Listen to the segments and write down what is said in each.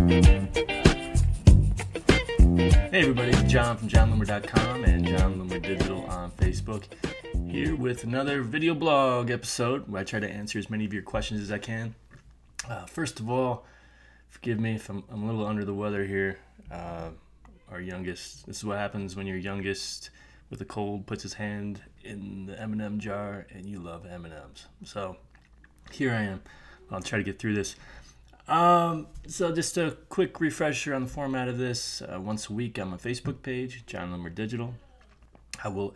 Hey everybody, it's John from JonLoomer.com and Jon Loomer Digital on Facebook, here with another video blog episode where I try to answer as many of your questions as I can. First of all, forgive me if I'm a little under the weather here. Our youngest, this is what happens when your youngest with a cold puts his hand in the M&M jar and you love M&Ms. So here I am. I'll try to get through this. So just a quick refresher on the format of this. Once a week on my Facebook page, Jon Loomer Digital, I will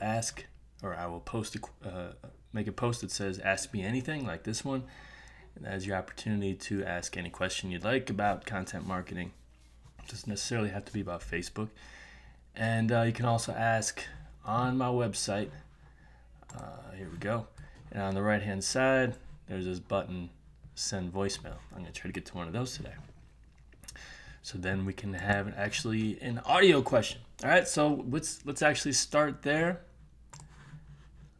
post make a post that says "Ask Me Anything," like this one, and that is your opportunity to ask any question you'd like about content marketing. It doesn't necessarily have to be about Facebook, and you can also ask on my website. Here we go, and on the right-hand side, there's this button. Send voicemail. I'm going to try to get to one of those today. So then we can have actually an audio question. All right, so let's actually start there.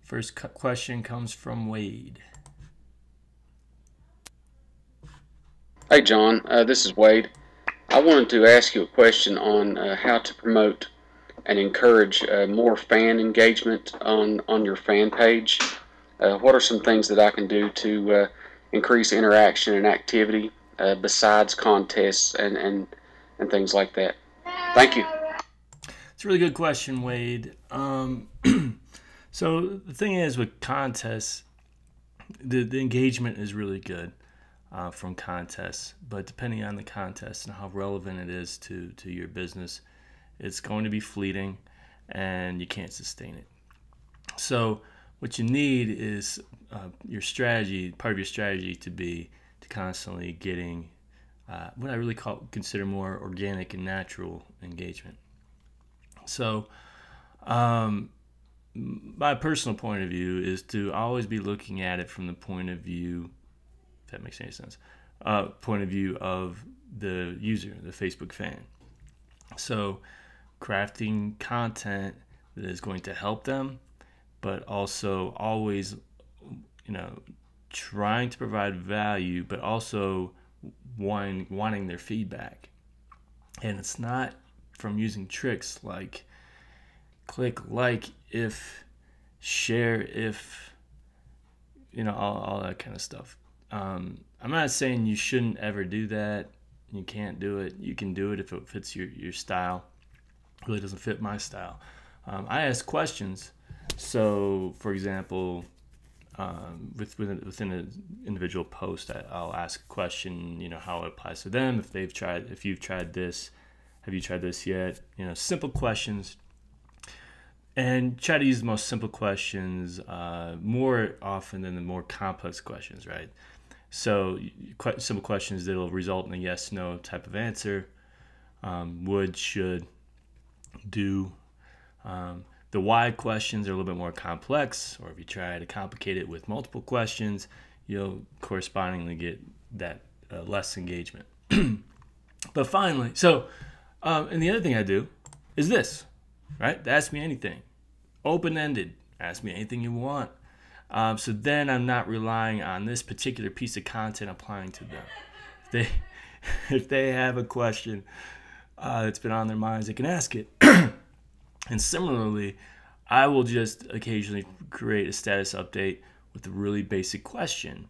First question comes from Wade. Hey John, this is Wade. I wanted to ask you a question on how to promote and encourage more fan engagement on your fan page. What are some things that I can do to increase interaction and activity besides contests and things like that? Thank you. It's a really good question, Wade. So the thing is with contests, the engagement is really good from contests, but depending on the contest and how relevant it is to your business, it's going to be fleeting and you can't sustain it. So what you need is your strategy, part of your strategy, to be to constantly getting what I really consider more organic and natural engagement. So my personal point of view is to always be looking at it from the point of view, if that makes any sense, point of view of the user, the Facebook fan. So crafting content that is going to help them, but also always, trying to provide value, but also wanting their feedback. And it's not from using tricks like click like if, share if, all that kind of stuff. I'm not saying you shouldn't ever do that. You can't do it. You can do it if it fits your style. It really doesn't fit my style. I ask questions. So, for example, within an individual post, I'll ask a question, how it applies to them. If you've tried this, have you tried this yet? Simple questions, and try to use the most simple questions more often than the more complex questions, right? So, simple questions that'll result in a yes/no type of answer. Would, should, do. The why questions are a little bit more complex, or if you try to complicate it with multiple questions, you'll correspondingly get that less engagement. But finally, and the other thing I do is this, right? Ask me anything. Open-ended. Ask me anything you want. So then I'm not relying on this particular piece of content applying to them. If they have a question that's been on their minds, they can ask it. And similarly, I will just occasionally create a status update with a really basic question,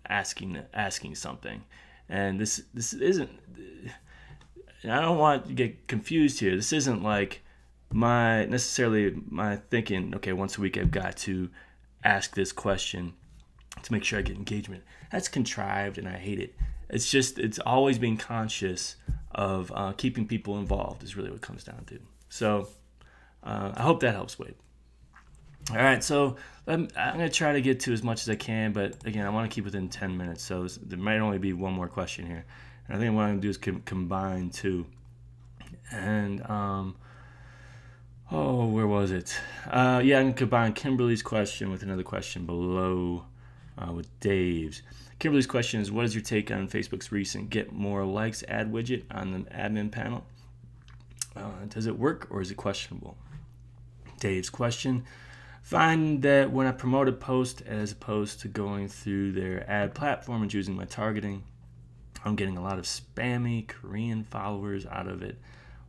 asking something. And this isn't. I don't want to get confused here. This isn't like necessarily my thinking. Okay, once a week I've got to ask this question to make sure I get engagement. That's contrived, and I hate it. It's always being conscious of keeping people involved is really what it comes down to. So I hope that helps, Wade. All right, so I'm going to try to get to as much as I can, but again, I want to keep within 10 minutes, so there might only be one more question here. And I think what I'm going to do is combine two. And, where was it? I can combine Kimberly's question with another question below with Dave's. Kimberly's question is, what is your take on Facebook's recent Get More Likes ad widget on the admin panel? Does it work or is it questionable? Dave's question, find that when I promote a post as opposed to going through their ad platform and choosing my targeting, I'm getting a lot of spammy Korean followers out of it.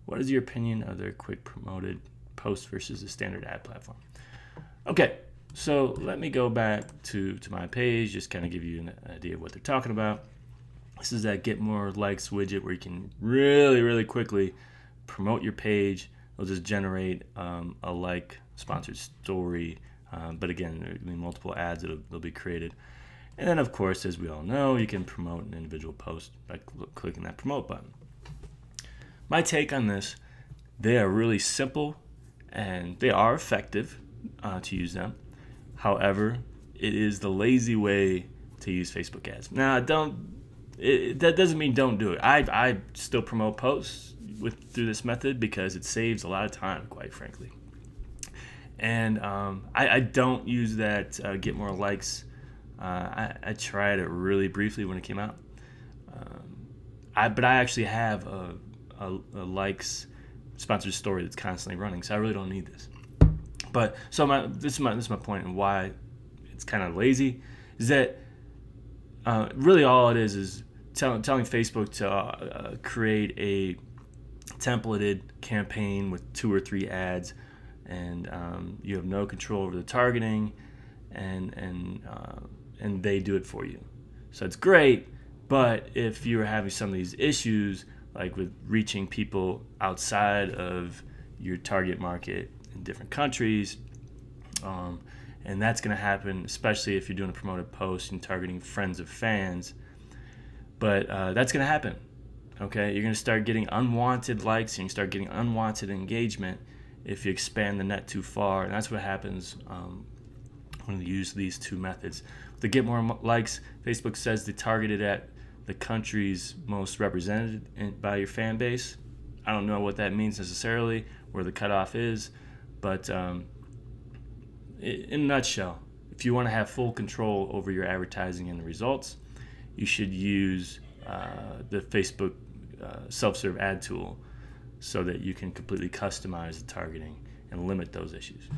What is your opinion of their quick promoted posts versus the standard ad platform? Okay, so let me go back to my page, just kind of give you an idea of what they're talking about. This is that get more likes widget where you can really quickly promote your page. It'll just generate a like sponsored story, but again, there will be multiple ads that'll be created. And then, of course, as we all know, you can promote an individual post by clicking that promote button. My take on this, they are really simple and they are effective to use them. However, it is the lazy way to use Facebook ads. Now, that doesn't mean don't do it. I still promote posts through this method because it saves a lot of time, quite frankly. And I don't use that get more likes. I tried it really briefly when it came out. But I actually have a likes sponsored story that's constantly running, so I really don't need this. But so this is my point and why it's kind of lazy is that really all it is telling Facebook to create a templated campaign with 2 or 3 ads, and you have no control over the targeting, and they do it for you. So it's great, but if you're having some of these issues, like with reaching people outside of your target market in different countries, and that's going to happen, especially if you're doing a promoted post and targeting friends of fans. But that's going to happen. Okay, you're going to start getting unwanted likes, and you start getting unwanted engagement if you expand the net too far, and that's what happens when you use these 2 methods. To get more likes, Facebook says they target it at the countries most represented by your fan base. I don't know what that means necessarily, where the cutoff is, but in a nutshell, if you want to have full control over your advertising and the results, you should use the Facebook self-serve ad tool so that you can completely customize the targeting and limit those issues.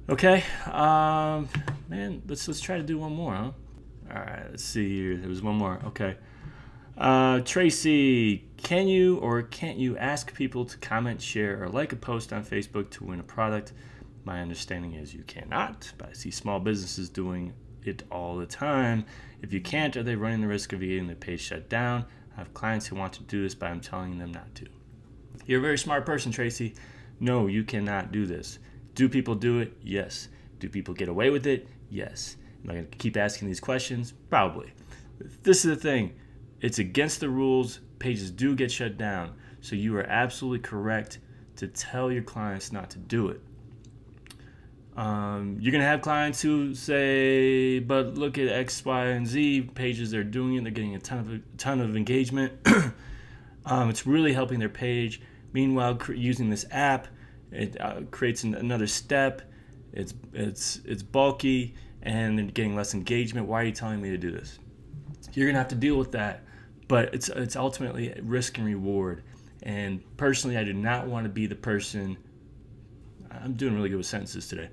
Okay, man, let's try to do one more, huh? All right, let's see here. There was one more. Okay. Tracy, can you or can't you ask people to comment, share, or like a post on Facebook to win a product? My understanding is you cannot, but I see small businesses doing it all the time. If you can't, are they running the risk of getting their page shut down? I have clients who want to do this, but I'm telling them not to. You're a very smart person, Tracy. No, you cannot do this. Do people do it? Yes. Do people get away with it? Yes. Am I going to keep asking these questions? Probably. This is the thing. It's against the rules. Pages do get shut down. So you are absolutely correct to tell your clients not to do it. You're going to have clients who say, but look at X, Y, and Z pages. They're doing it. They're getting a ton of engagement. It's really helping their page. Meanwhile, using this app, it creates another step. It's bulky and getting less engagement. Why are you telling me to do this? You're gonna have to deal with that, but it's ultimately risk and reward. And personally, I do not want to be the person. I'm doing really good with sentences today.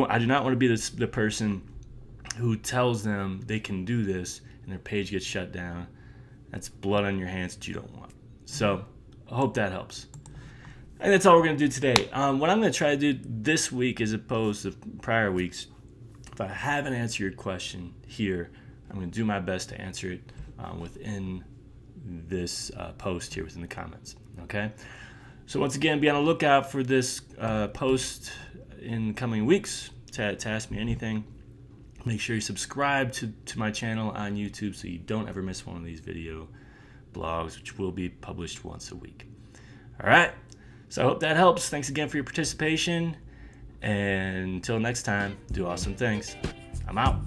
I do not want to be the person who tells them they can do this and their page gets shut down. That's blood on your hands that you don't want. So I hope that helps. And that's all we're going to do today. What I'm going to try to do this week as opposed to prior weeks, if I haven't answered your question here, I'm going to do my best to answer it within this post here, within the comments. Okay? So once again, be on the lookout for this post in the coming weeks to ask me anything. Make sure you subscribe to my channel on YouTube so you don't ever miss one of these video blogs, which will be published once a week. All right? So I hope that helps. Thanks again for your participation. And until next time, do awesome things. I'm out.